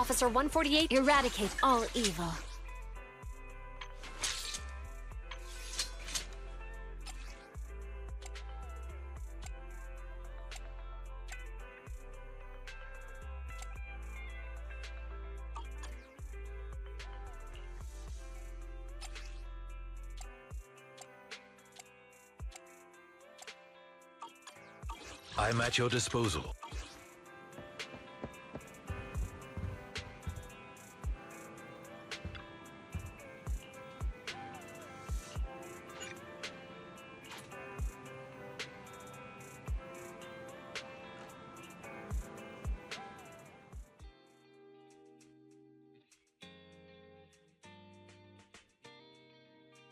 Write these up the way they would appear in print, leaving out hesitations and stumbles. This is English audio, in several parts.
Officer 148, eradicate all evil. I'm at your disposal.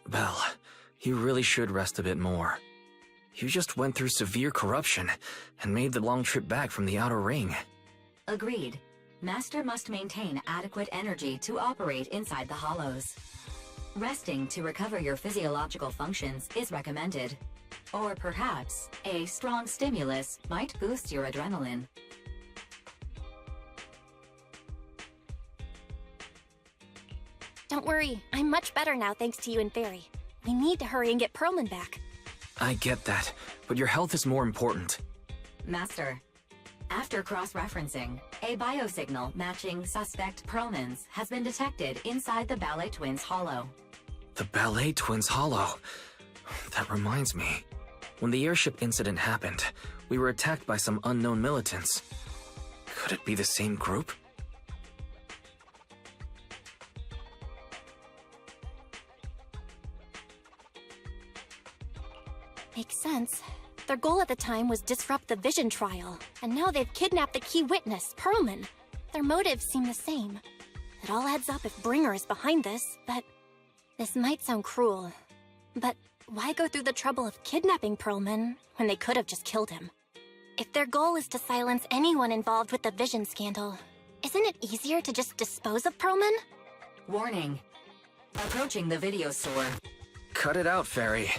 Belle, you really should rest a bit more. You just went through severe corruption and made the long trip back from the outer ring. Agreed. Master must maintain adequate energy to operate inside the hollows. Resting to recover your physiological functions is recommended. Or perhaps, a strong stimulus might boost your adrenaline. Don't worry, I'm much better now thanks to you and Fairy. We need to hurry and get Perlman back. I get that, but your health is more important. Master, after cross-referencing, a biosignal matching suspect Perlman's has been detected inside the Ballet Twins hollow. The Ballet Twins hollow. That reminds me. When the airship incident happened, we were attacked by some unknown militants. Could it be the same group? Makes sense. Their goal at the time was disrupt the Vision trial, and now they've kidnapped the key witness, Perlman. Their motives seem the same. It all adds up if Bringer is behind this, but... This might sound cruel, but why go through the trouble of kidnapping Perlman when they could have just killed him? If their goal is to silence anyone involved with the Vision scandal, isn't it easier to just dispose of Perlman? Warning. Approaching the video store. Cut it out, Fairy.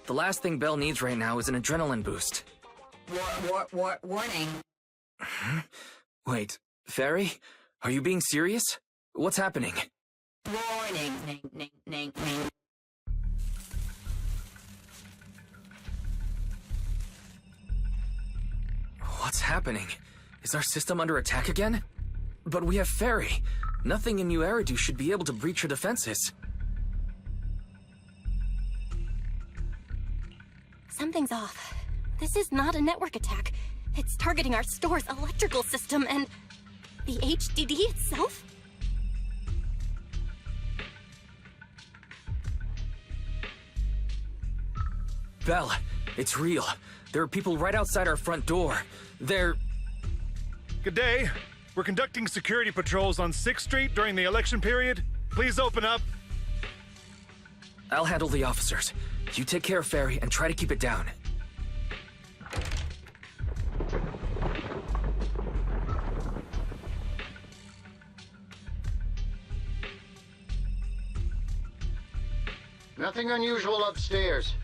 The last thing Belle needs right now is an adrenaline boost. Warning. Wait, Fairy? Are you being serious? What's happening? Warning. What's happening? Is our system under attack again? But we have Fairy. Nothing in New Eridu should be able to breach her defenses. Something's off. This is not a network attack. It's targeting our store's electrical system and... the HDD itself? Belle, it's real. There are people right outside our front door. They're... Good day. We're conducting security patrols on 6th Street during the election period. Please open up. I'll handle the officers. You take care of Fairy and try to keep it down. Nothing unusual upstairs.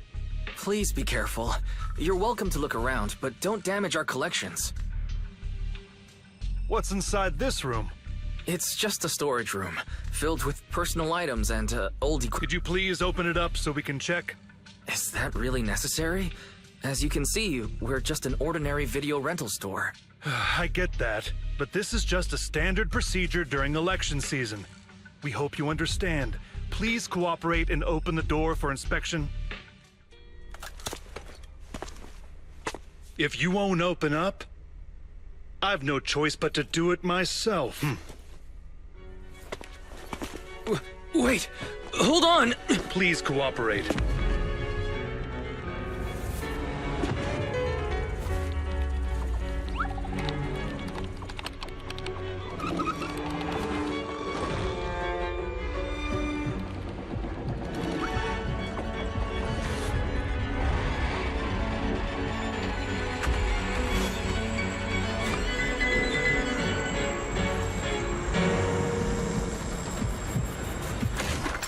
Please be careful. You're welcome to look around, but don't damage our collections. What's inside this room? It's just a storage room, filled with personal items and old equipment. Could you please open it up so we can check? Is that really necessary? As you can see, we're just an ordinary video rental store. I get that, but this is just a standard procedure during election season. We hope you understand. Please cooperate and open the door for inspection. If you won't open up, I've no choice but to do it myself. Wait! Hold on! Please cooperate.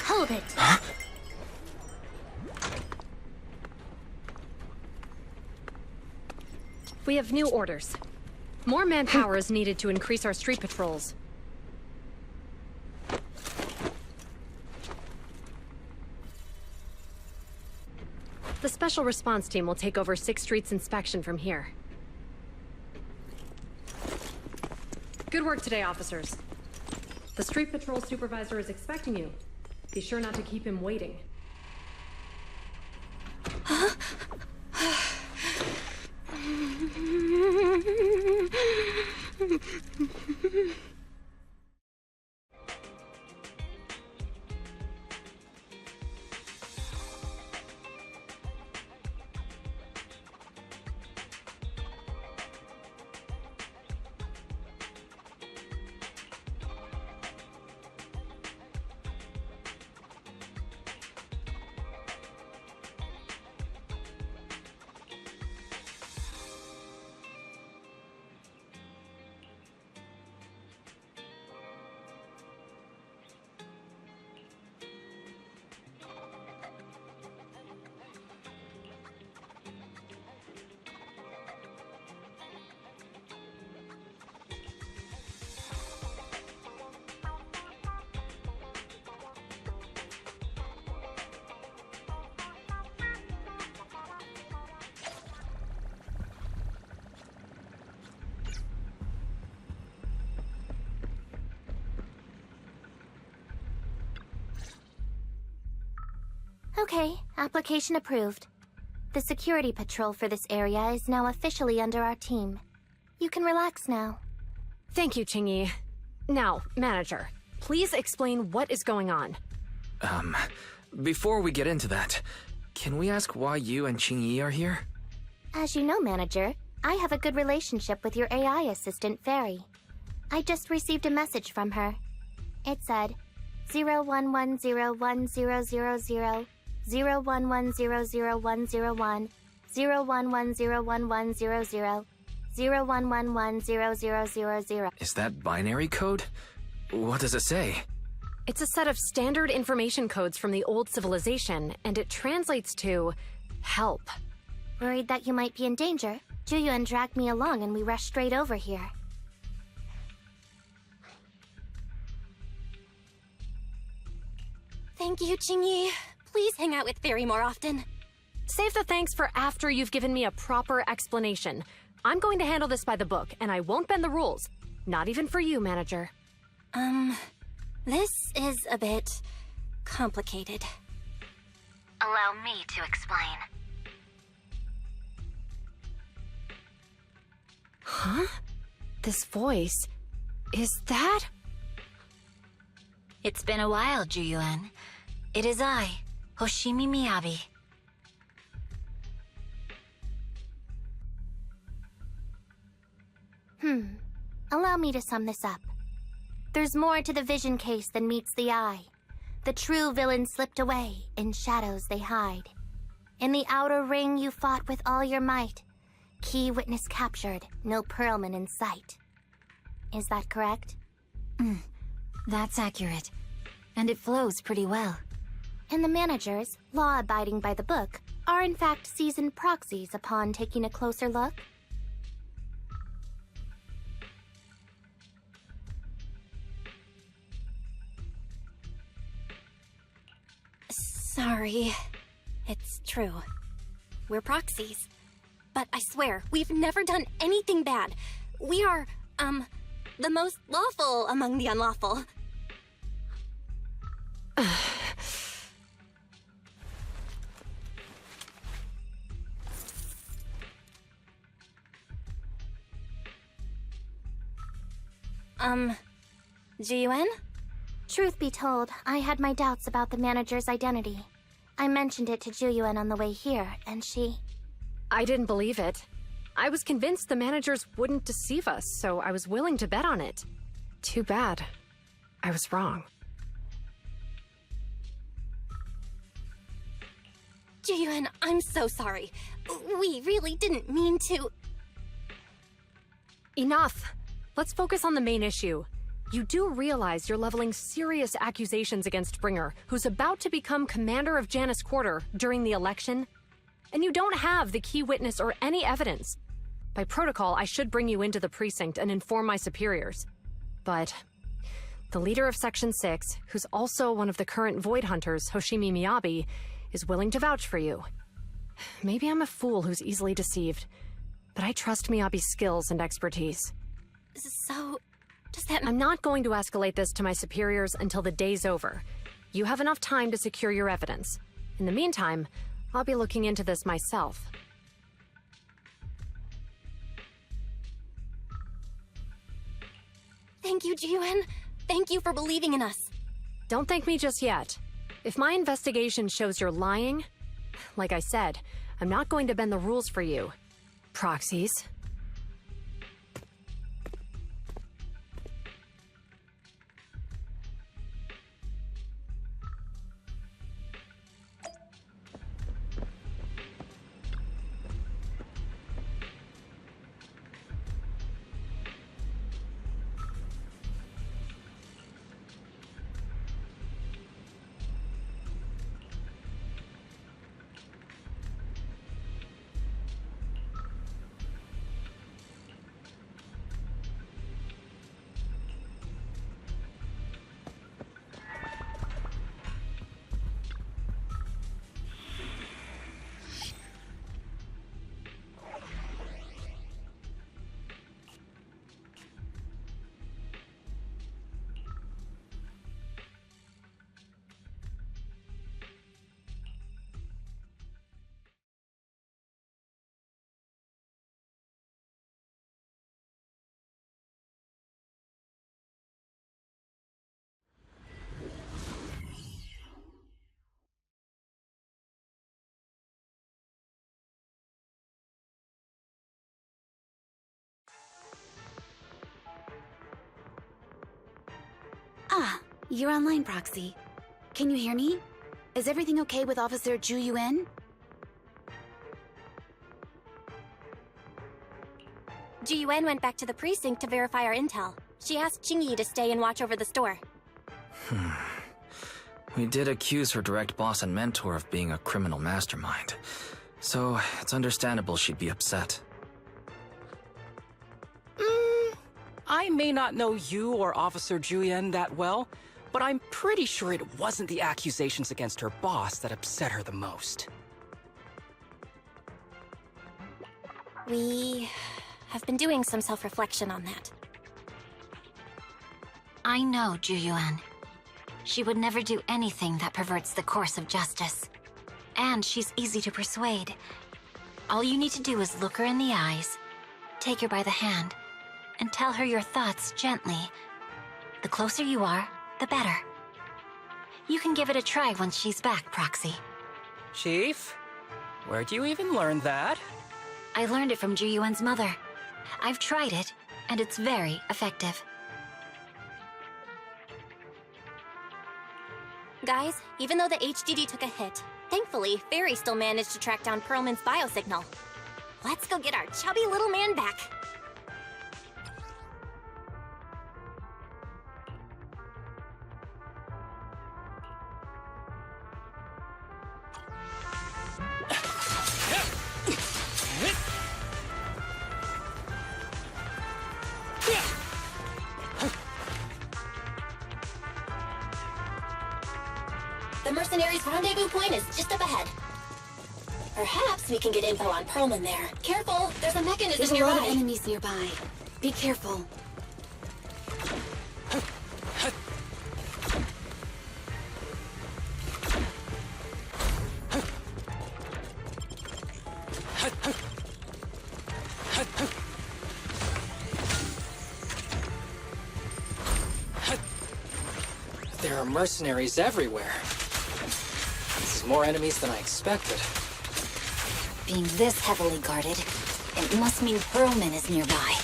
Hold it! Huh? We have new orders. More manpower is needed to increase our street patrols. The Special Response Team will take over 6th Street's inspection from here. Good work today, officers. The Street Patrol Supervisor is expecting you. Be sure not to keep him waiting. Okay, application approved. The security patrol for this area is now officially under our team. You can relax now. Thank you, Qingyi. Now, Manager, please explain what is going on. Before we get into that, can we ask why you and Qingyi are here? As you know, Manager, I have a good relationship with your AI assistant, Fairy. I just received a message from her. It said, 01101000, 01100101, 01101100, 01110000. Is that binary code? What does it say? It's a set of standard information codes from the old civilization, and it translates to help. Worried that you might be in danger, Juyuan dragged me along and we rushed straight over here. Thank you, Qingyi. Please hang out with Fairy more often. Save the thanks for after you've given me a proper explanation. I'm going to handle this by the book, and I won't bend the rules. Not even for you, Manager. This is a bit complicated. Allow me to explain. Huh? This voice... is that... It's been a while, Juyuan. It is I, Hoshimi Miyabi. Allow me to sum this up. There's more to the vision case than meets the eye. The true villain slipped away, in shadows they hide. In the outer ring you fought with all your might. Key witness captured, no Pearlman in sight. Is that correct? That's accurate. And it flows pretty well. And the managers, law-abiding by the book, are in fact seasoned proxies upon taking a closer look? Sorry. It's true. We're proxies. But I swear, we've never done anything bad. We are, the most lawful among the unlawful. Jiyuan? Truth be told, I had my doubts about the manager's identity. I mentioned it to Juyuan on the way here, and she... I didn't believe it. I was convinced the managers wouldn't deceive us, so I was willing to bet on it. Too bad. I was wrong. Jiyuan, I'm so sorry. We really didn't mean to... Enough! Let's focus on the main issue. You do realize you're leveling serious accusations against Bringer, who's about to become commander of Janus Quarter during the election? And you don't have the key witness or any evidence. By protocol, I should bring you into the precinct and inform my superiors. But the leader of Section 6, who's also one of the current Void Hunters, Hoshimi Miyabi, is willing to vouch for you. Maybe I'm a fool who's easily deceived, but I trust Miyabi's skills and expertise. So, does that... I'm not going to escalate this to my superiors until the day's over. You have enough time to secure your evidence. In the meantime, I'll be looking into this myself. Thank you, Ji-Yuan. Thank you for believing in us. Don't thank me just yet. If my investigation shows you're lying, like I said, I'm not going to bend the rules for you. Proxies. Ah, you're online, Proxy. Can you hear me? Is everything okay with Officer Ji-Yuan? Ji-Yuan went back to the precinct to verify our intel. She asked Qingyi to stay and watch over the store. We did accuse her direct boss and mentor of being a criminal mastermind, so it's understandable she'd be upset. I may not know you or Officer Ji-Yuan that well, but I'm pretty sure it wasn't the accusations against her boss that upset her the most. We have been doing some self-reflection on that. I know Ji-Yuan. She would never do anything that perverts the course of justice. And she's easy to persuade. All you need to do is look her in the eyes, take her by the hand, and tell her your thoughts gently. The closer you are, the better. You can give it a try once she's back, Proxy. Chief? Where'd you even learn that? I learned it from Ji-Yuan's mother. I've tried it, and it's very effective. Guys, even though the HDD took a hit, thankfully, Fairy still managed to track down Perlman's biosignal. Let's go get our chubby little man back. The mercenaries' rendezvous point is just up ahead. Perhaps we can get info on Perlman there. Careful, there's a mechanism There's nearby. a lot of enemies nearby. Be careful. There are mercenaries everywhere. This is more enemies than I expected. Being this heavily guarded, it must mean Perlman is nearby.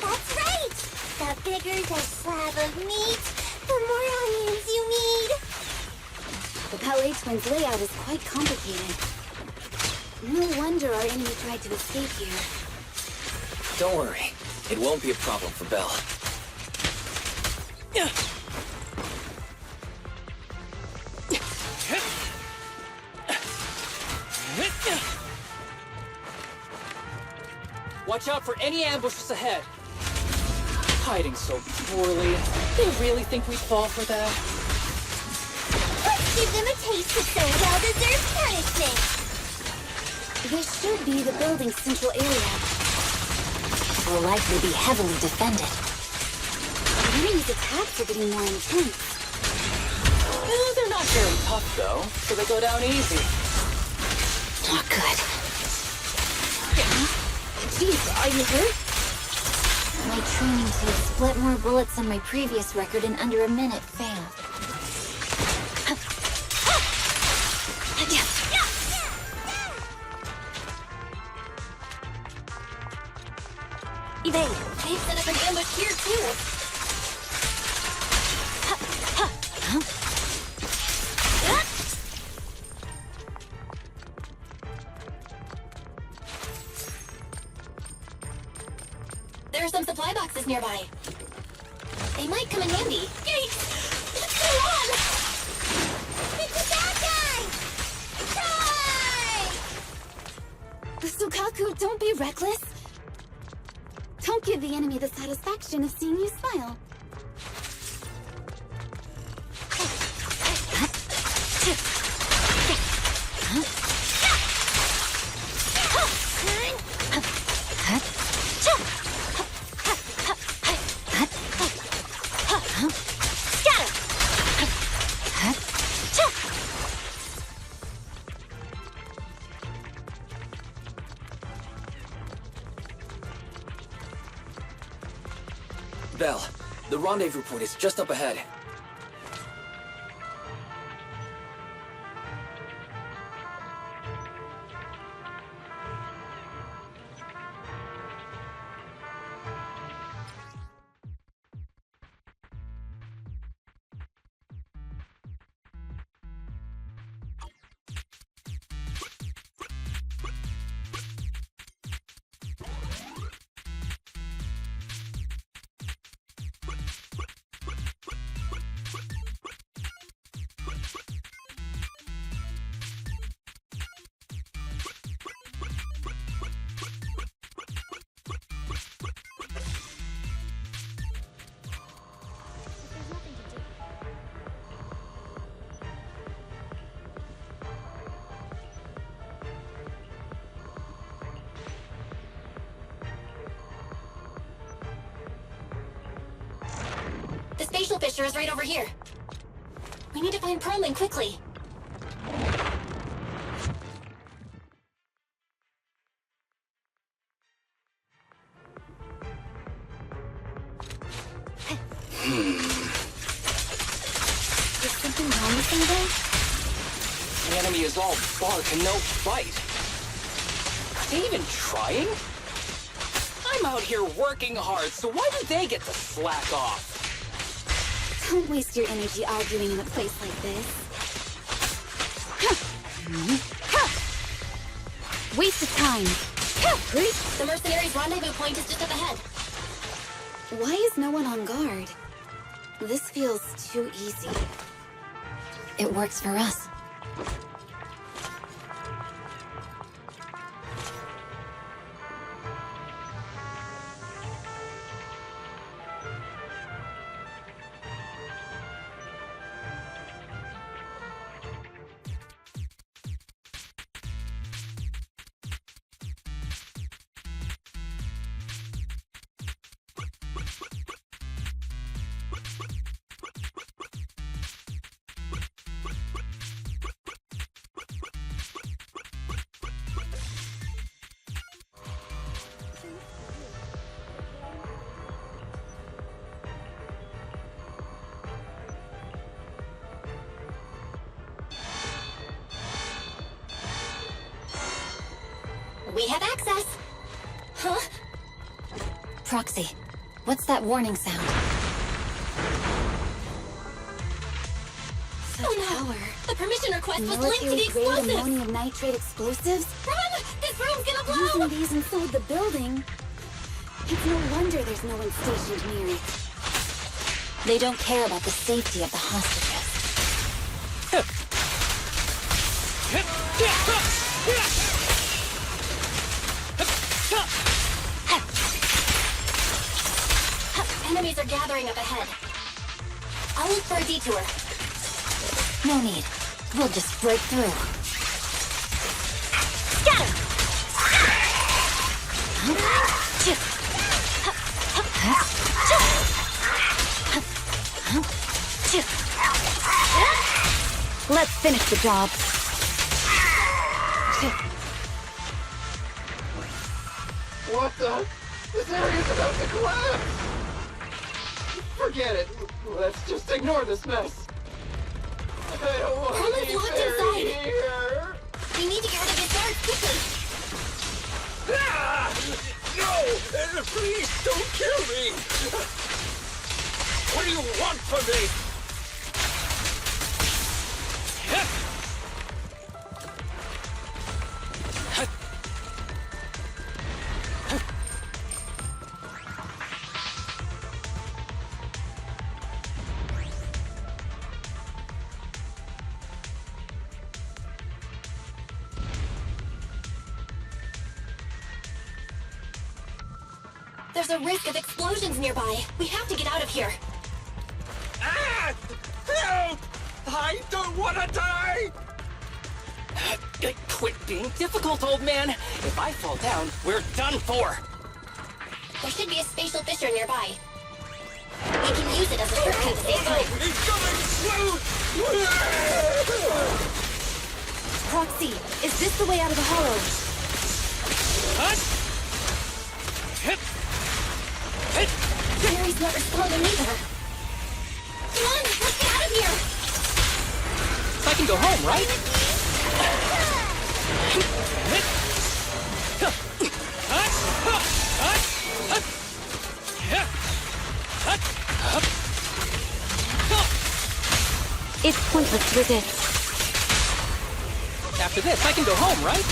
That's right! The bigger the slab of meat, the more onions you need. The Ballet Twins' layout is quite complicated. No wonder our enemy tried to escape here. Don't worry, it won't be a problem for Belle. Watch out for any ambushes ahead. Hiding so poorly. They really think we'd fall for that? Let's give them a taste of their well-deserved punishment. This should be the building's central area. It will likely be heavily defended. The enemy's attacks are getting more intense. They're not very tough, though, so they go down easy. Not good. Jeez, are you hurt? My training to split more bullets than my previous record in under a minute failed. Evade! They've set up an ambush here, too! There are some supply boxes nearby. They might come in handy. Yikes! What's going on? It's a bad guy! Die! Sukaku, don't be reckless. Don't give the enemy the satisfaction of seeing you smile. Belle, the rendezvous point is just up ahead. The spatial fissure is right over here. We need to find Perlman quickly. Is something wrong with them? The enemy is all bark and no bite. Are they even trying? I'm out here working hard, so why do they get to slack off? Don't waste your energy arguing in a place like this. Waste of time. The mercenaries' rendezvous point is just up ahead. Why is no one on guard? This feels too easy. It works for us. We have access! Huh? Proxy, what's that warning sound? Oh no! The permission request was linked to the explosives! Ammonium nitrate explosives? Run! This room's gonna blow! Using these inside the building? It's no wonder there's no one stationed near it. They don't care about the safety of the hostages. Enemies are gathering up ahead. I'll look for a detour. No need. We'll just break through. Scatter! finish the job. What the? This area's about to collapse! Forget it. Let's just ignore this mess. I don't want to Herman's be locked buried inside. here. We need to get rid of his guards quickly. Ah! No! Please don't kill me! What do you want from me? There's a risk of explosions nearby. We have to get out of here. Ah! Help! I don't want to die! Quit being difficult, old man. If I fall down, we're done for. There should be a spatial fissure nearby. We can use it as a shortcut to save time. It's gonna explode! Proxy, is this the way out of the hollow? Barry's not responding either. Come on, let's get out of here! I can go home, right? It's pointless to resist. After this, I can go home, right?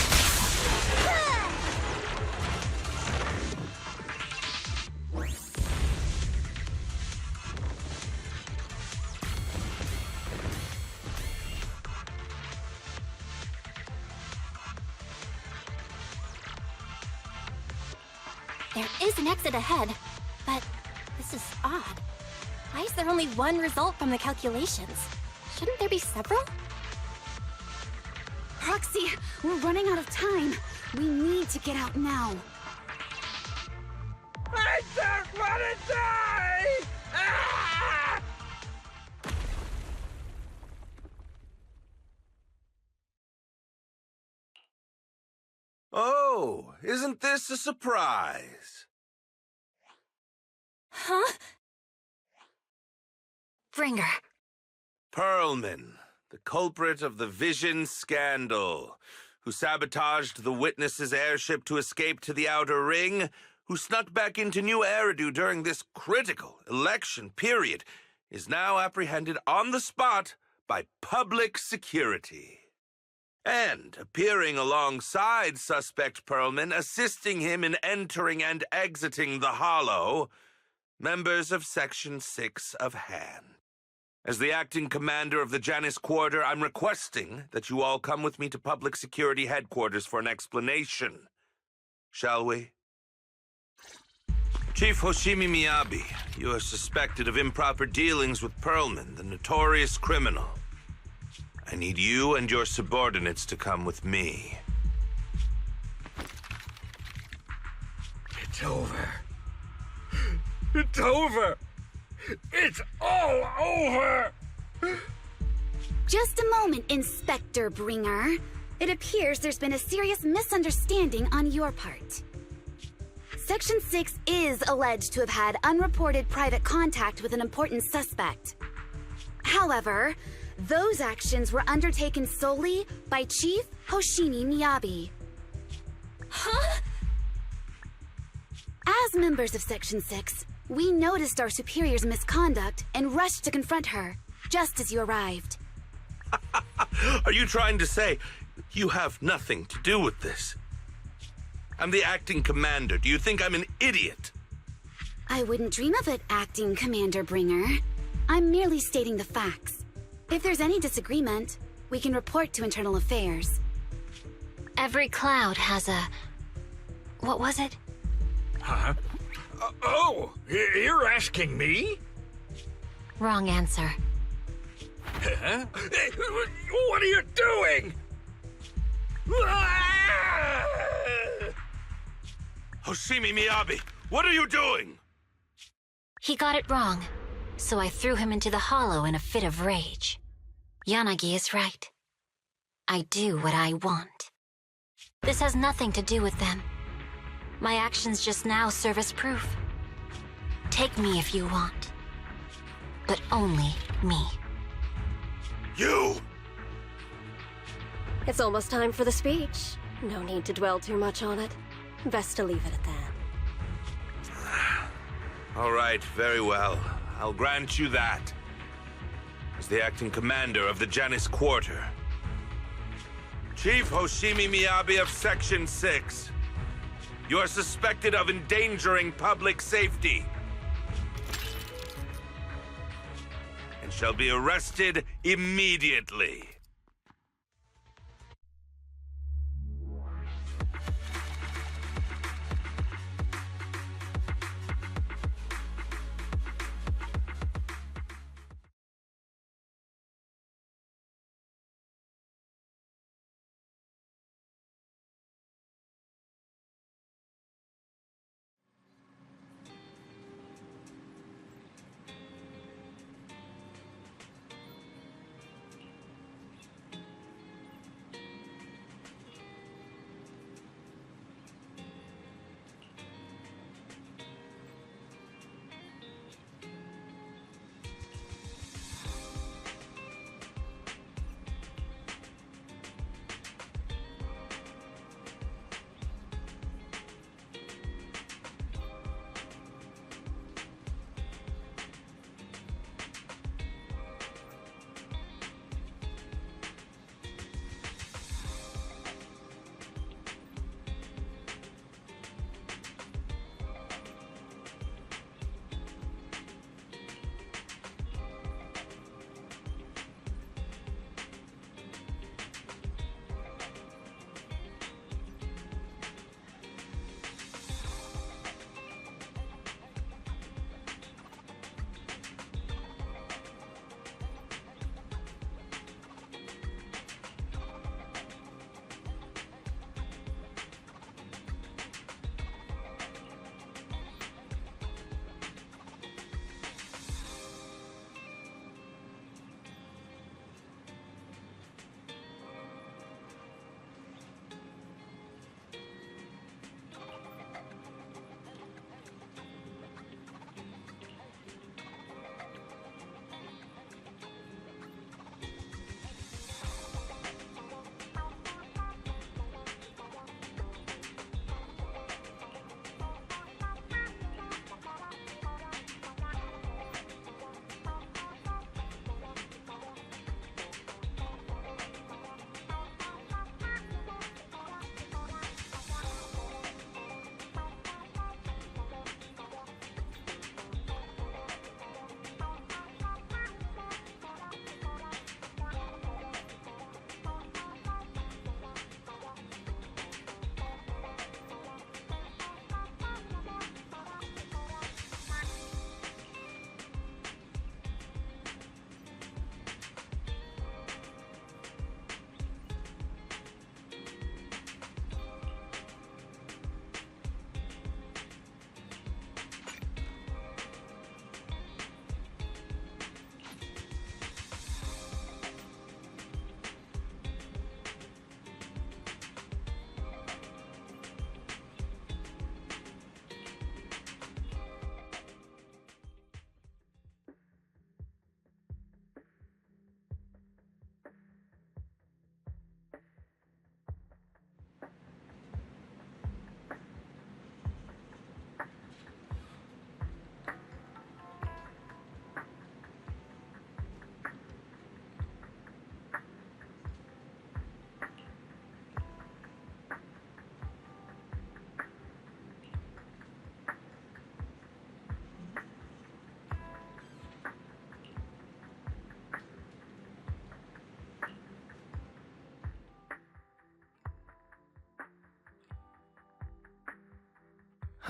There is an exit ahead, but this is odd. Why is there only one result from the calculations? Shouldn't there be several? Proxy, we're running out of time. We need to get out now. I don't want to die! Ah! Oh, isn't this a surprise? Huh? Bringer. Perlman, the culprit of the Vision scandal, who sabotaged the Witness's airship to escape to the Outer Ring, who snuck back into New Eridu during this critical election period, is now apprehended on the spot by public security. And appearing alongside suspect Perlman, assisting him in entering and exiting the Hollow, members of Section 6 of Han. As the acting commander of the Janus Quarter, I'm requesting that you all come with me to Public Security Headquarters for an explanation. Shall we? Chief Hoshimi Miyabi, you are suspected of improper dealings with Perlman, the notorious criminal. I need you and your subordinates to come with me. It's over. It's over! It's all over! Just a moment, Inspector Bringer. It appears there's been a serious misunderstanding on your part. Section 6 is alleged to have had unreported private contact with an important suspect. However, those actions were undertaken solely by Chief Hoshimi Miyabi. Huh? As members of Section 6, we noticed our superior's misconduct and rushed to confront her, just as you arrived. Are you trying to say you have nothing to do with this? I'm the acting commander. Do you think I'm an idiot? I wouldn't dream of it, Acting Commander Bringer. I'm merely stating the facts. If there's any disagreement, we can report to Internal Affairs. Every cloud has a... What was it? Huh? You're asking me? Wrong answer. Huh? What are you doing? Hoshimi Miyabi, what are you doing? He got it wrong, so I threw him into the hollow in a fit of rage. Yanagi is right. I do what I want. This has nothing to do with them. My actions just now serve as proof. Take me if you want. But only me. You! It's almost time for the speech. No need to dwell too much on it. Best to leave it at that. All right, very well. I'll grant you that. As the acting commander of the Janus Quarter. Chief Hoshimi Miyabi of Section 6. You are suspected of endangering public safety. And shall be arrested immediately.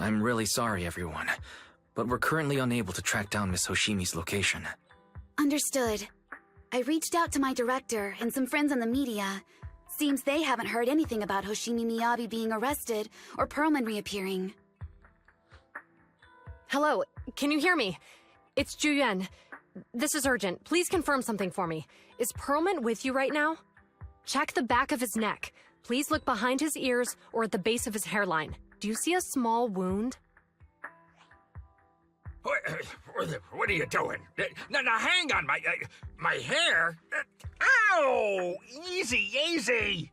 I'm really sorry, everyone, but we're currently unable to track down Miss Hoshimi's location. Understood. I reached out to my director and some friends in the media. Seems they haven't heard anything about Hoshimi Miyabi being arrested or Perlman reappearing. Hello, can you hear me? It's Juyen. This is urgent. Please confirm something for me. Is Perlman with you right now? Check the back of his neck. Please look behind his ears or at the base of his hairline. Do you see a small wound? What are you doing? Now, hang on, my hair. Ow! Easy, easy.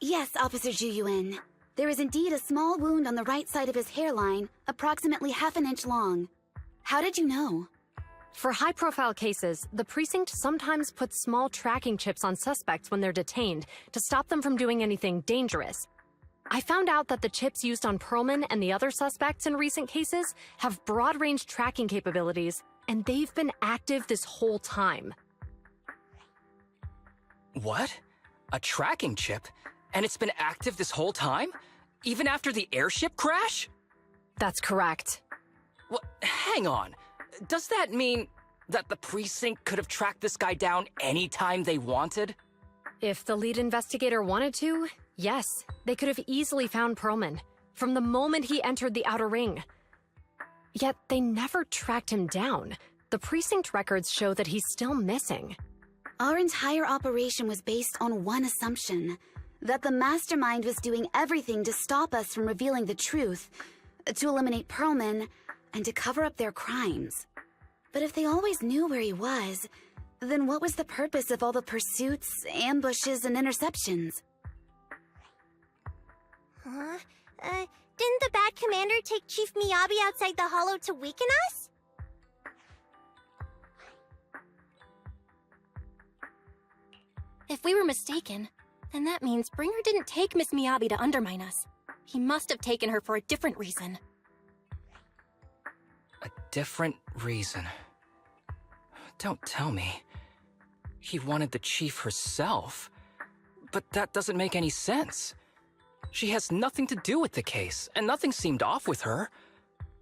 Yes, Officer Ju-Yuen. There is indeed a small wound on the right side of his hairline, approximately half an inch long. How did you know? For high-profile cases, the precinct sometimes puts small tracking chips on suspects when they're detained to stop them from doing anything dangerous. I found out that the chips used on Perlman and the other suspects in recent cases have broad-range tracking capabilities, and they've been active this whole time. What? A tracking chip? And it's been active this whole time? Even after the airship crash? That's correct. Well, hang on. Does that mean that the precinct could have tracked this guy down anytime they wanted? If the lead investigator wanted to, yes, they could have easily found Perlman from the moment he entered the outer ring. Yet they never tracked him down. The precinct records show that he's still missing. Our entire operation was based on one assumption, that the mastermind was doing everything to stop us from revealing the truth, to eliminate Perlman, and to cover up their crimes. But if they always knew where he was, then what was the purpose of all the pursuits, ambushes, and interceptions? Huh? Didn't the bad commander take Chief Miyabi outside the hollow to weaken us? If we were mistaken, then that means Bringer didn't take Miss Miyabi to undermine us. He must have taken her for a different reason. A different reason? Don't tell me. He wanted the chief herself. But that doesn't make any sense. She has nothing to do with the case, and nothing seemed off with her.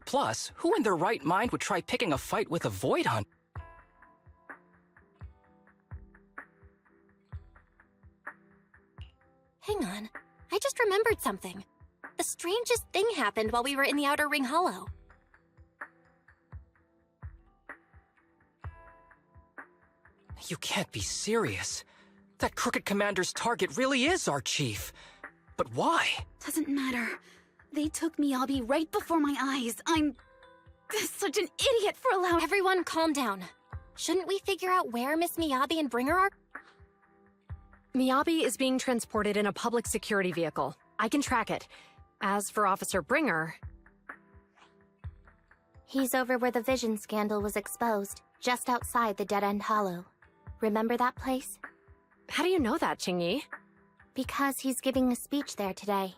Plus, who in their right mind would try picking a fight with a Void Hunt? Hang on, I just remembered something. The strangest thing happened while we were in the Outer Ring Hollow. You can't be serious. That crooked commander's target really is our chief. But why? Doesn't matter. They took Miyabi right before my eyes. I'm such an idiot for allowing— Everyone calm down. Shouldn't we figure out where Miss Miyabi and Bringer are? Miyabi is being transported in a public security vehicle. I can track it. As for Officer Bringer... He's over where the Vision scandal was exposed, just outside the Dead End Hollow. Remember that place? How do you know that, Qingyi? Because he's giving a speech there today.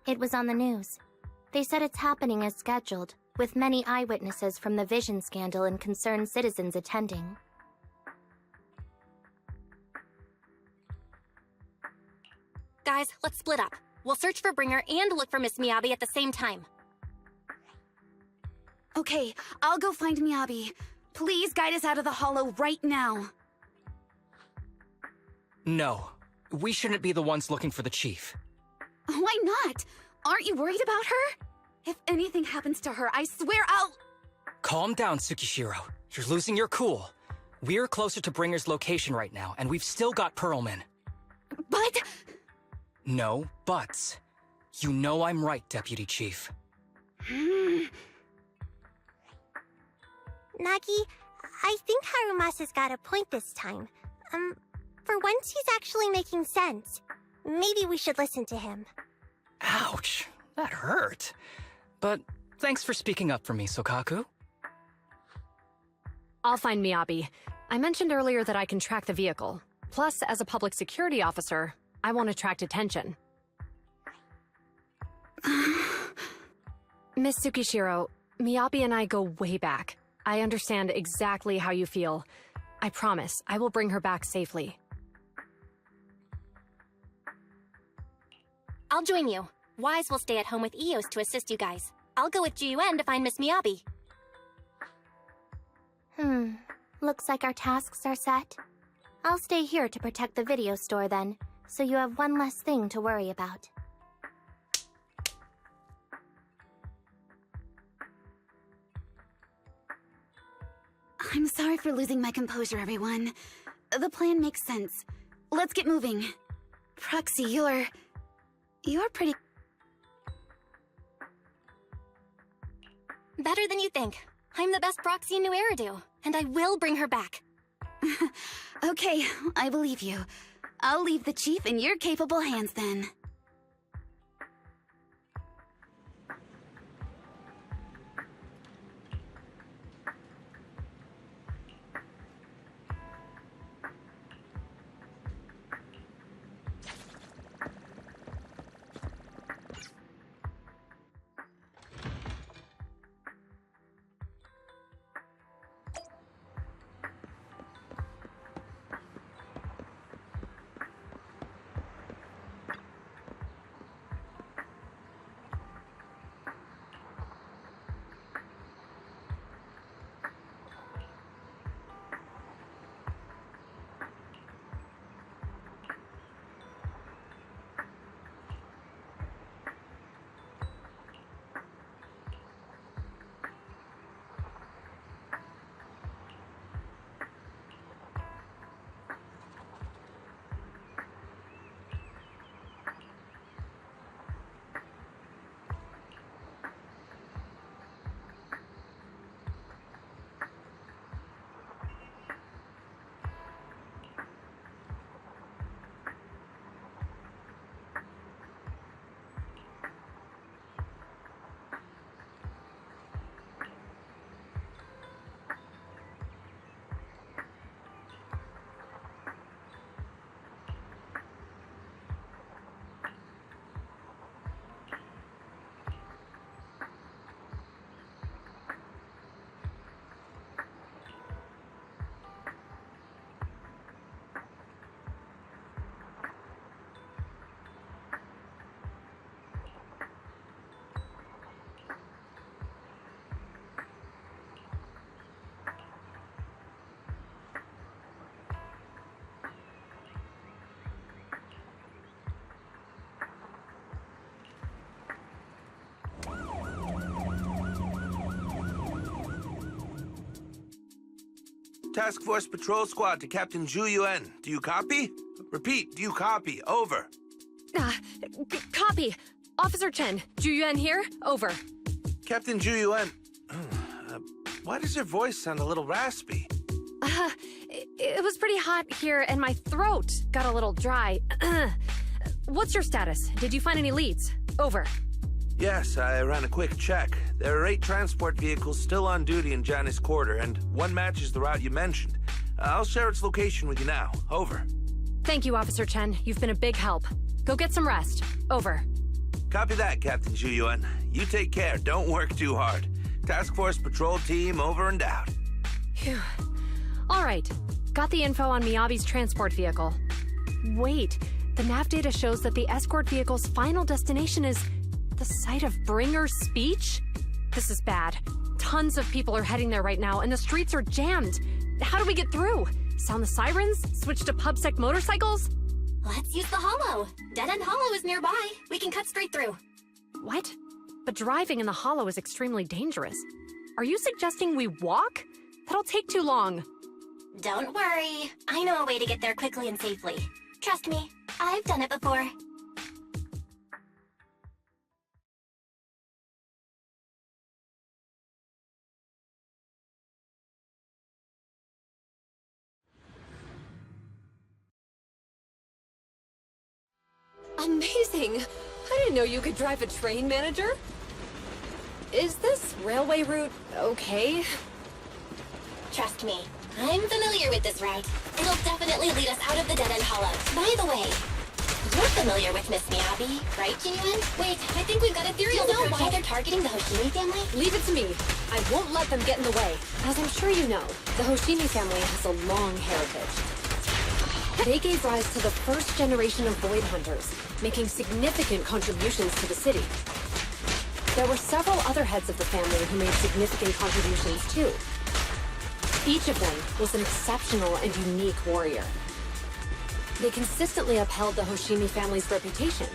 It was on the news. They said it's happening as scheduled, with many eyewitnesses from the Vision scandal and concerned citizens attending. Guys, let's split up. We'll search for Bringer and look for Miss Miyabi at the same time. Okay, I'll go find Miyabi. Please guide us out of the hollow right now. No. We shouldn't be the ones looking for the chief. Why not? Aren't you worried about her? If anything happens to her, I swear I'll— Calm down, Tsukishiro. You're losing your cool. We're closer to Bringer's location right now, and we've still got Perlman. But— No buts. You know I'm right, Deputy Chief. Nagi, I think Harumasa's got a point this time. For once he's actually making sense. Maybe we should listen to him. Ouch, that hurt. But thanks for speaking up for me, Sokaku. I'll find Miyabi. I mentioned earlier that I can track the vehicle. Plus, as a public security officer, I want to attract attention. Miss Tsukishiro, Miyabi and I go way back. I understand exactly how you feel. I promise, I will bring her back safely. I'll join you. Wise will stay at home with Eos to assist you guys. I'll go with Ju-Yuen to find Miss Miyabi. Looks like our tasks are set. I'll stay here to protect the video store then, so you have one less thing to worry about. I'm sorry for losing my composure, everyone. The plan makes sense. Let's get moving. Proxy, you're pretty... Better than you think. I'm the best proxy in New Eridu, and I will bring her back. Okay, I believe you. I'll leave the Chief in your capable hands then. Task Force Patrol Squad to Captain Zhu Yuan. Do you copy? Repeat, do you copy? Over. Copy. Officer Chen, Zhu Yuan here. Over. Captain Zhu Yuan, why does your voice sound a little raspy? It was pretty hot here, and my throat got a little dry. What's your status? Did you find any leads? Over. Yes, I ran a quick check. There are 8 transport vehicles still on duty in Janus Quarter, and one matches the route you mentioned. I'll share its location with you now. Over. Thank you, Officer Chen. You've been a big help. Go get some rest. Over. Copy that, Captain Zhu Yuan. You take care. Don't work too hard. Task Force Patrol Team over and out. Phew. All right. Got the info on Miyabi's transport vehicle. Wait. The nav data shows that the escort vehicle's final destination is the site of Bringer's speech? This is bad. Tons of people are heading there right now, and the streets are jammed. How do we get through? Sound the sirens? Switch to PubSec motorcycles? Let's use the Hollow. Dead End Hollow is nearby. We can cut straight through. What? But driving in the Hollow is extremely dangerous. Are you suggesting we walk? That'll take too long. Don't worry. I know a way to get there quickly and safely. Trust me, I've done it before. Amazing! I didn't know you could drive a train, manager. Is this railway route okay? Trust me, I'm familiar with this route. It'll definitely lead us out of the Dead End Hollow. By the way, you're familiar with Miss Miyabi, right, Jinyuan? Wait, I think we've got a theory. Do you know why they're targeting the Hoshimi family? Leave it to me. I won't let them get in the way. As I'm sure you know, the Hoshimi family has a long heritage. They gave rise to the first generation of Void Hunters, making significant contributions to the city. There were several other heads of the family who made significant contributions too. Each of them was an exceptional and unique warrior. They consistently upheld the Hoshimi family's reputation.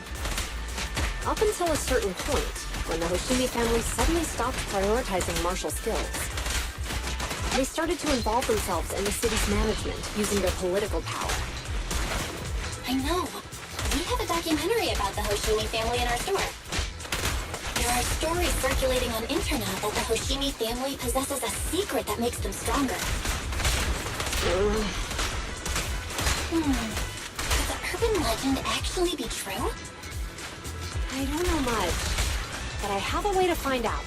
Up until a certain point, when the Hoshimi family suddenly stopped prioritizing martial skills. They started to involve themselves in the city's management using their political power. I know. We have a documentary about the Hoshimi family in our store. There are stories circulating on internet that the Hoshimi family possesses a secret that makes them stronger. Could the urban legend actually be true? I don't know much, but I have a way to find out.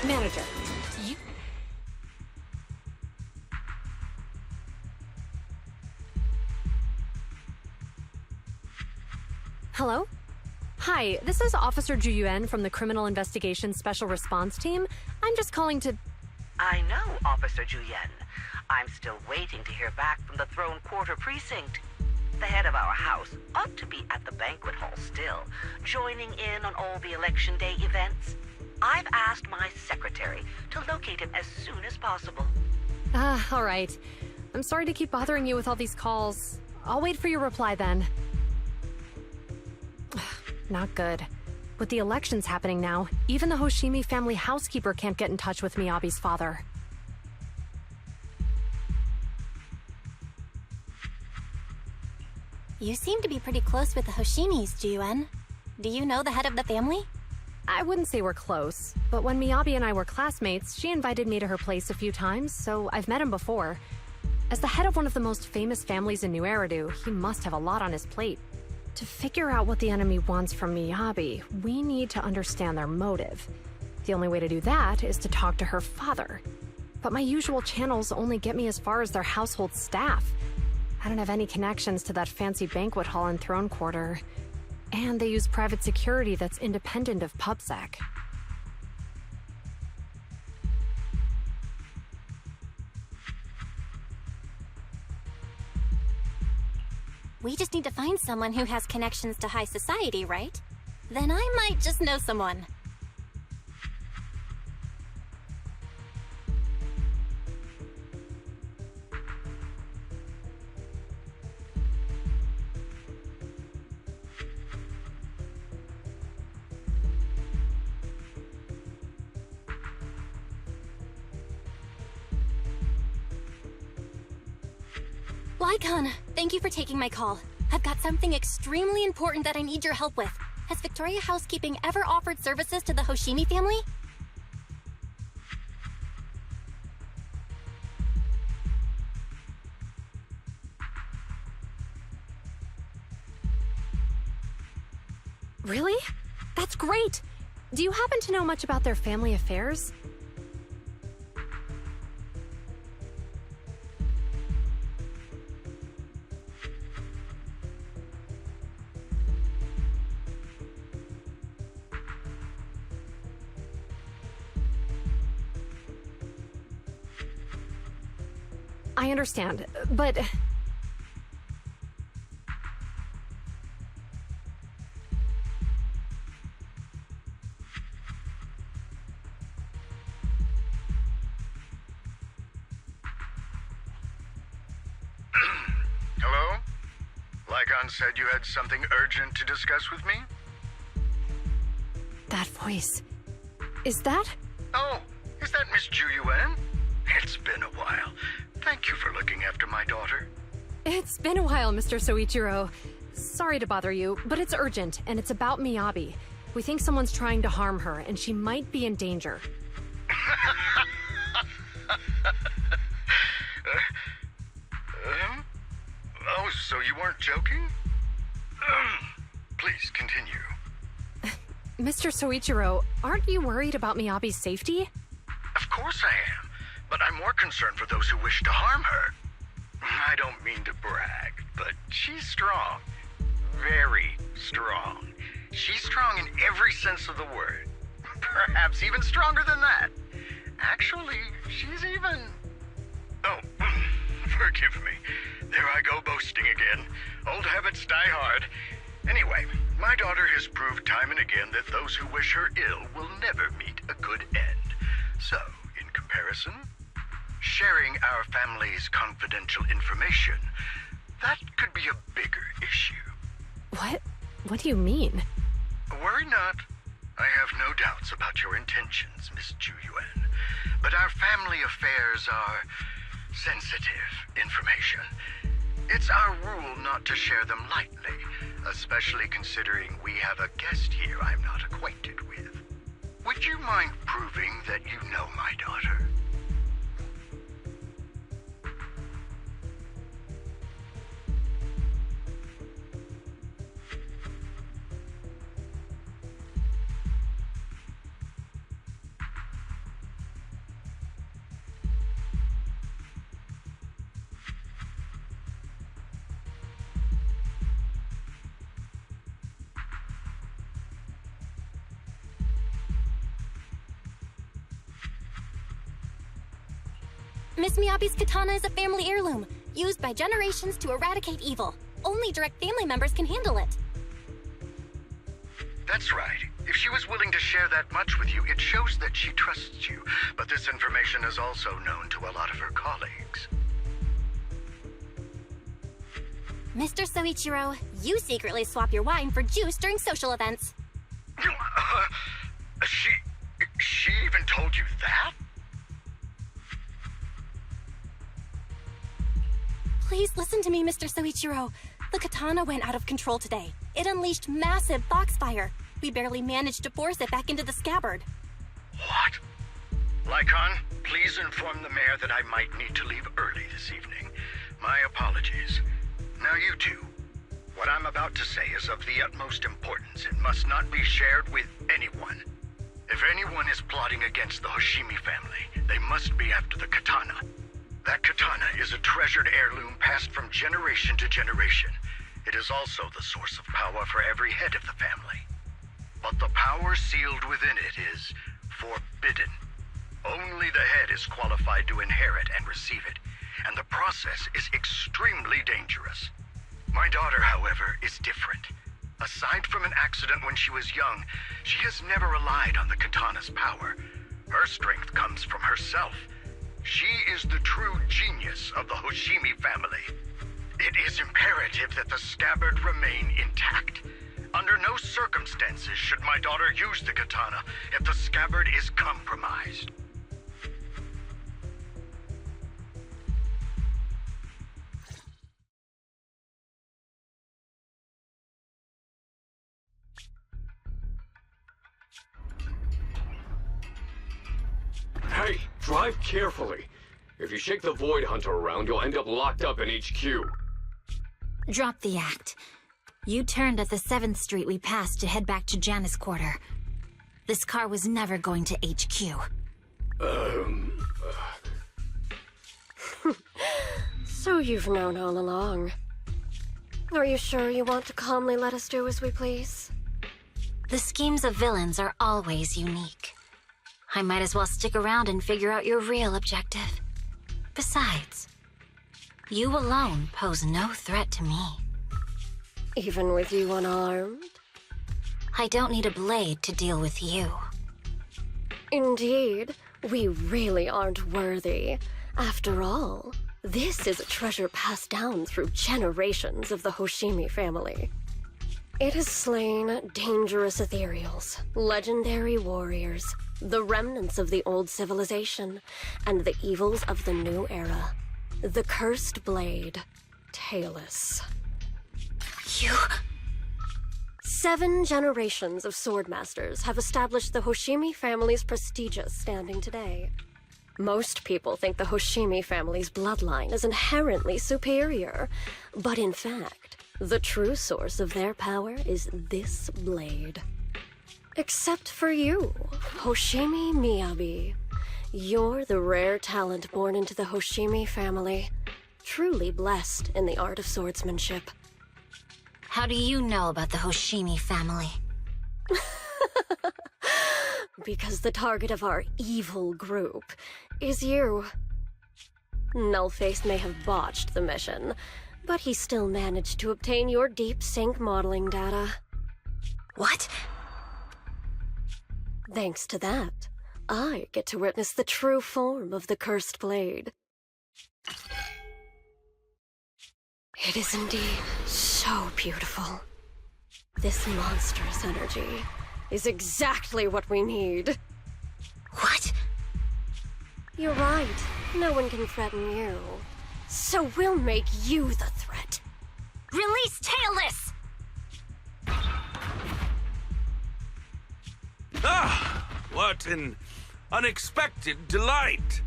Manager, you... Hello? Hi, this is Officer Ju Yuan from the Criminal Investigations Special Response Team. I'm just calling to... I know, Officer Ju Yuan. I'm still waiting to hear back from the Throne Quarter Precinct. The head of our house ought to be at the banquet hall still, joining in on all the Election Day events. I've asked my secretary to locate him as soon as possible. all right. I'm sorry to keep bothering you with all these calls. I'll wait for your reply then. Not good. With the elections happening now, even the Hoshimi family housekeeper can't get in touch with Miyabi's father. You seem to be pretty close with the Hoshimis, Ju-en. Do you know the head of the family? I wouldn't say we're close, but when Miyabi and I were classmates, she invited me to her place a few times, so I've met him before. As the head of one of the most famous families in New Eridu, he must have a lot on his plate. To figure out what the enemy wants from Miyabi, we need to understand their motive. The only way to do that is to talk to her father. But my usual channels only get me as far as their household staff. I don't have any connections to that fancy banquet hall in Throne Quarter. And they use private security that's independent of PubSec. We just need to find someone who has connections to high society, right? Then I might just know someone. Lycon, thank you for taking my call. I've got something extremely important that I need your help with. Has Victoria Housekeeping ever offered services to the Hoshimi family? Really? That's great! Do you happen to know much about their family affairs? I understand, but... Hello? Lycon said you had something urgent to discuss with me? That voice... Is that... Oh, is that Miss Ju Yuan? It's been a while. Thank you for looking after my daughter. It's been a while, Mr. Soichiro. Sorry to bother you, but it's urgent, and it's about Miyabi. We think someone's trying to harm her, and she might be in danger. Oh, so you weren't joking? Please, continue. Mr. Soichiro, aren't you worried about Miyabi's safety? Of course I am, but I'm more concerned for those who wish to harm her. I don't mean to brag, but she's strong. Very strong. She's strong in every sense of the word. Perhaps even stronger than that. Actually, she's even... Oh, forgive me. There I go boasting again. Old habits die hard. Anyway, my daughter has proved time and again that those who wish her ill will never meet a good end. So, in comparison, sharing our family's confidential information, that could be a bigger issue. What? What do you mean? Worry not. I have no doubts about your intentions, Miss Ju Yuan. But our family affairs are sensitive information. It's our rule not to share them lightly, especially considering we have a guest here I'm not acquainted with. Would you mind proving that you know my daughter? Miss Miyabi's katana is a family heirloom, used by generations to eradicate evil. Only direct family members can handle it. That's right. If she was willing to share that much with you, it shows that she trusts you. But this information is also known to a lot of her colleagues. Mr. Soichiro, you secretly swap your wine for juice during social events. She even told you that? Please listen to me, Mr. Soichiro. The katana went out of control today. It unleashed massive foxfire. We barely managed to force it back into the scabbard. What? Lycon, please inform the mayor that I might need to leave early this evening. My apologies. Now you two. What I'm about to say is of the utmost importance. It must not be shared with anyone. If anyone is plotting against the Hoshimi family, they must be after the katana. That katana is a treasured heirloom passed from generation to generation. It is also the source of power for every head of the family. But the power sealed within it is forbidden. Only the head is qualified to inherit and receive it, and the process is extremely dangerous. My daughter, however, is different. Aside from an accident when she was young, she has never relied on the katana's power. Her strength comes from herself. She is the true genius of the Hoshimi family. It is imperative that the scabbard remain intact. Under no circumstances should my daughter use the katana if the scabbard is compromised. Hey, drive carefully. If you shake the Void Hunter around, you'll end up locked up in HQ. Drop the act. You turned at the 7th Street we passed to head back to Janus Quarter. This car was never going to HQ. So you've known all along. Are you sure you want to calmly let us do as we please? The schemes of villains are always unique. I might as well stick around and figure out your real objective. Besides, you alone pose no threat to me. Even with you unarmed? I don't need a blade to deal with you. Indeed, we really aren't worthy. After all, this is a treasure passed down through generations of the Hoshimi family. It has slain dangerous ethereals, legendary warriors, the remnants of the old civilization, and the evils of the new era. The cursed blade, Tailless. You... 7 generations of swordmasters have established the Hoshimi family's prestigious standing today. Most people think the Hoshimi family's bloodline is inherently superior, but in fact, the true source of their power is this blade. Except for you, Hoshimi Miyabi. You're the rare talent born into the Hoshimi family, truly blessed in the art of swordsmanship. How do you know about the Hoshimi family? Because the target of our evil group is you. Nullface may have botched the mission, but he still managed to obtain your deep sync modeling data. What? Thanks to that, I get to witness the true form of the cursed blade. It is indeed so beautiful. This monstrous energy is exactly what we need. What? You're right. No one can threaten you. So we'll make you the threat. Release Tailless! What an unexpected delight!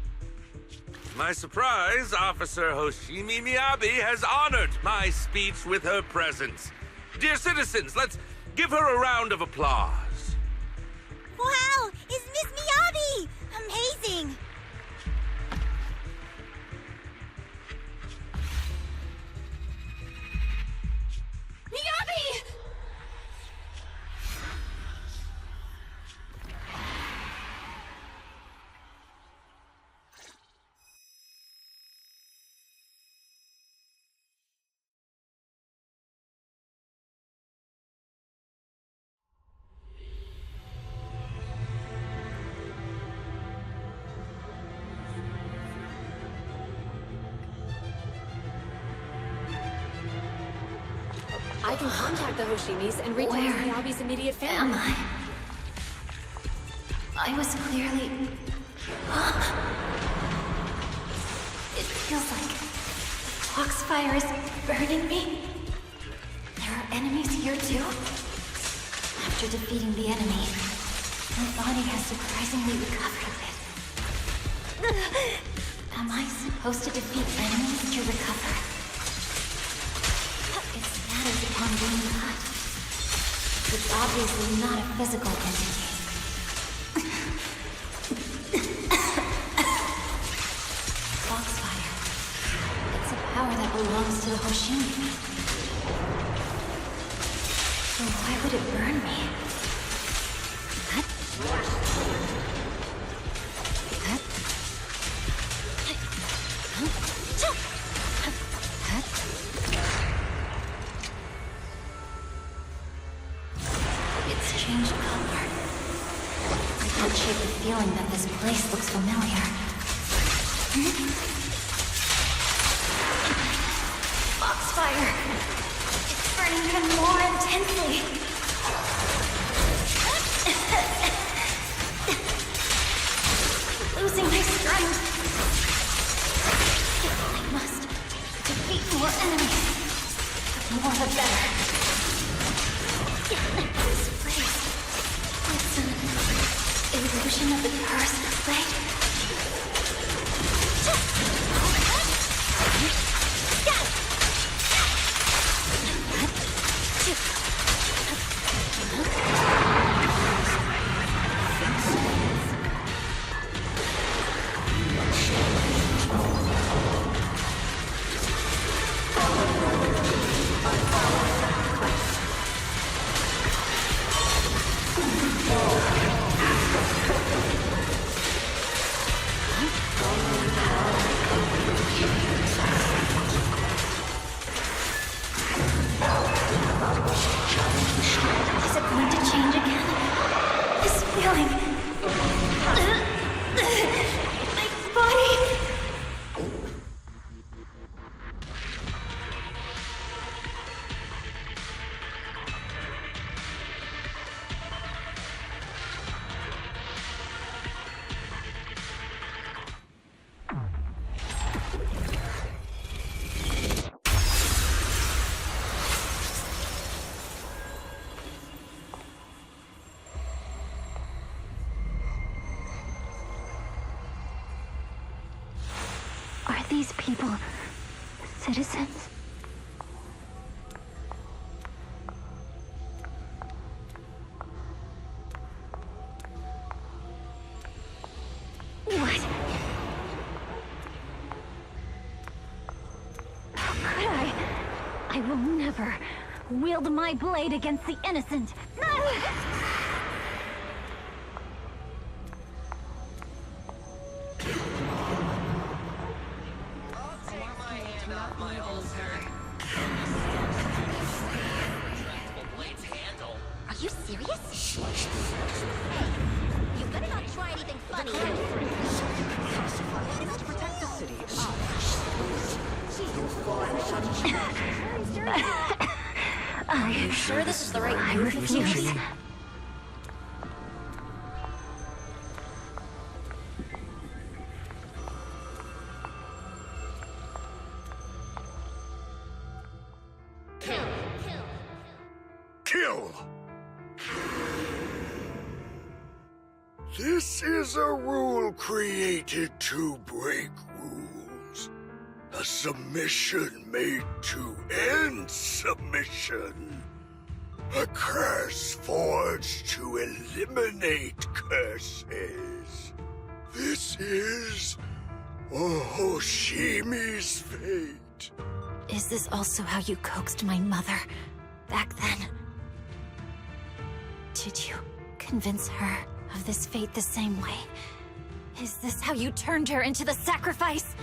To my surprise, Officer Hoshimi Miyabi has honored my speech with her presence. Dear citizens, let's give her a round of applause. Wow! It's Miss Miyabi! Amazing! Miyabi! I can contact the Hoshimis and reach out to Miyabi's immediate family. Am I? I was clearly... It feels like the foxfire is burning me. There are enemies here too? After defeating the enemy, my body has surprisingly recovered a bit. Am I supposed to defeat enemies to recover? It scatters upon being cut. It's obviously not a physical entity. Foxfire. It's a power that belongs to the Hoshimi. So why would it burn me? It's changed color. I can't shake the feeling that this place looks familiar. Foxfire! It's burning even more intensely! Losing my strength. I must defeat more enemies. The more the better. This place. It's an illusion of the curse, right? Is it going to change again? This feeling. My body. Are these people citizens? What? How could I? I will never wield my blade against the innocent. Are you serious? You better not try anything funny. Let's protect the city. Are you sure this is the right I move? refuse. Kill! This is a rule created to break rules. A submission made to end submission. A curse forged to eliminate curses. This is Hoshimi's fate. Is this also how you coaxed my mother back then? Did you convince her of this fate the same way? Is this how you turned her into the sacrifice?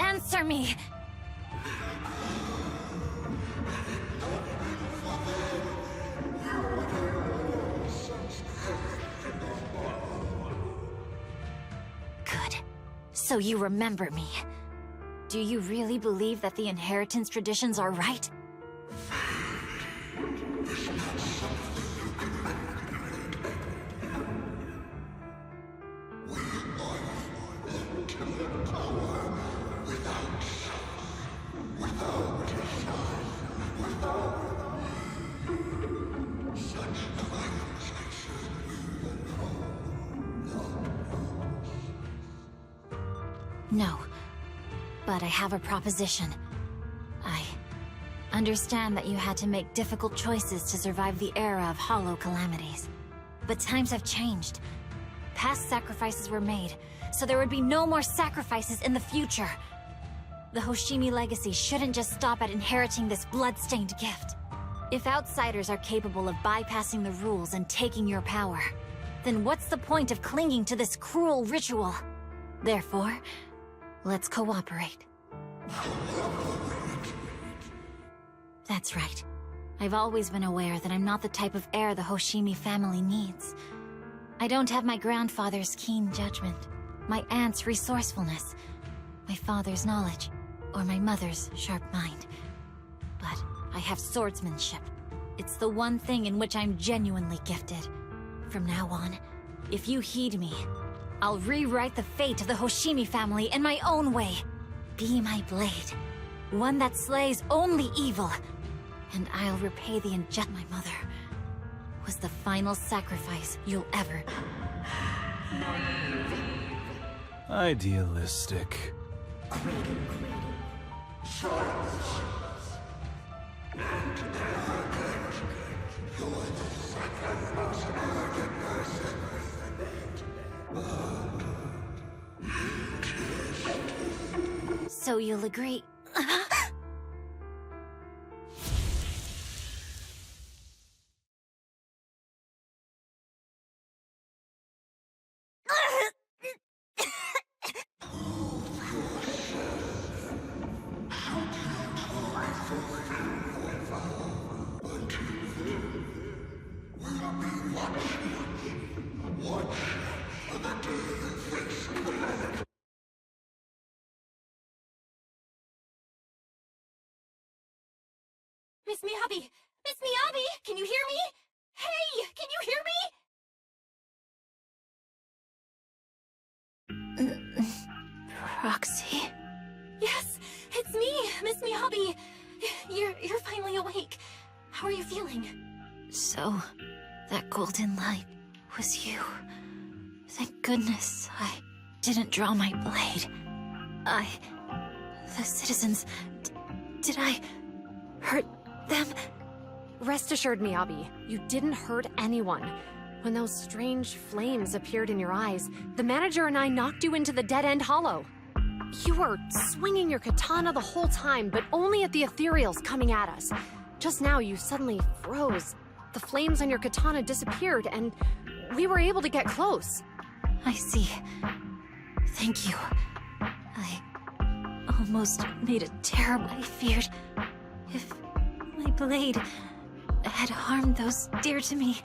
Answer me! Good. So you remember me. Do you really believe that the inheritance traditions are right? No. But I have a proposition. I understand that you had to make difficult choices to survive the era of hollow calamities. But times have changed. Past sacrifices were made, so there would be no more sacrifices in the future. The Hoshimi legacy shouldn't just stop at inheriting this blood-stained gift. If outsiders are capable of bypassing the rules and taking your power, then what's the point of clinging to this cruel ritual? Therefore, let's cooperate. That's right. I've always been aware that I'm not the type of heir the Hoshimi family needs. I don't have my grandfather's keen judgment, my aunt's resourcefulness, my father's knowledge, or my mother's sharp mind. But I have swordsmanship. It's the one thing in which I'm genuinely gifted. From now on, if you heed me, I'll rewrite the fate of the Hoshimi family in my own way. Be my blade, one that slays only evil, and I'll repay the injustice. My mother was the final sacrifice you'll ever. Idealistic. So you'll agree. Miss Miyabi! Miss Miyabi! Can you hear me? Hey! Can you hear me? Roxy? Yes, it's me, Miss Miyabi. You're finally awake. How are you feeling? So, that golden light was you. Thank goodness I didn't draw my blade. The citizens... did I hurt them? Rest assured, Miyabi, you didn't hurt anyone. When those strange flames appeared in your eyes, the manager and I knocked you into the dead-end hollow. You were swinging your katana the whole time, but only at the ethereals coming at us. Just now, you suddenly froze. The flames on your katana disappeared, and we were able to get close. I see. Thank you. I almost made a terrible... I feared if my blade had harmed those dear to me.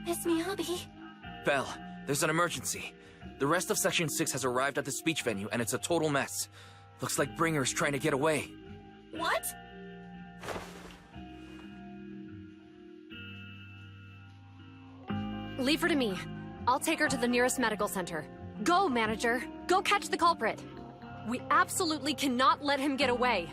Miss Miyabi? Belle, there's an emergency. The rest of Section 6 has arrived at the speech venue, and it's a total mess. Looks like Bringer's trying to get away. What? Leave her to me. I'll take her to the nearest medical center. Go, manager. Go catch the culprit. We absolutely cannot let him get away.